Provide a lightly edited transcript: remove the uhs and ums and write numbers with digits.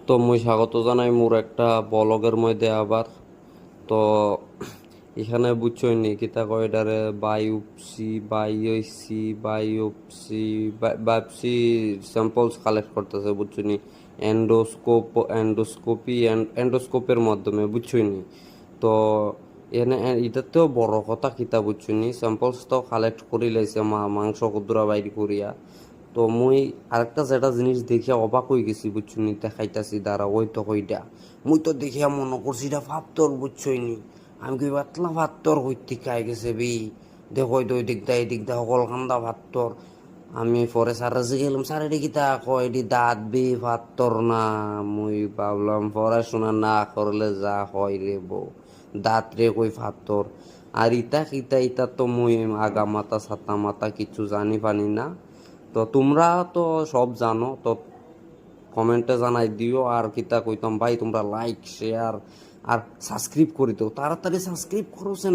তো মুই স্বাগত জানাই মোর একটা ব্লগের মধ্যে আবার। তো এখানে বুঝছই নি কিতা কয় এটারে বায়োপসি স্যাম্পলস কালেক্ট করতেছে বুঝছই নি। এন্ডোস্কোপের মাধ্যমে বুঝছই নি। তো এনে এটাতেও বড় কথা কিতা বুঝছই নি, স্যাম্পলস তো কালেক্ট করি লাইছে মাংস কুদ্দুরা বাইর করিয়া। তো মুই আরেকটা যেটা জিনিস দেখিয়া অবাক হয়ে গেছি বুঝছই নি, দেখাইতাছি দাঁড়া ওই তো কইটা। মুই তো দেখিয়া মনে করছি এটা ফাত্তর বুঝছই নি। আমি কই পাতলা ফাত্তর হইতে খাই গেছে বি, দেখো তো এই দিক দা সকল খান্দা ফাত্তর। আমি পরে স্যারের গেলাম, স্যার এটি কিতা কয় এটি দাঁত বে ফাত্তর না। মুই ভাবলাম পড়াশোনা না করলে যা হয় রে বউ, দাঁত রে কই ফাত্তর। আর ইতা কিতা ইতা তো মুই আগা মাথা ছাতা মাথা কিছু জানি পানি না। তো তোমরা তো সব জানো, তো কমেন্টে জানাই দিও। আর কিতা কইতাম ভাই, তোমরা লাইক শেয়ার আর সাবস্ক্রাইব করে দিও, তাড়াতাড়ি সাবস্ক্রাইব করো।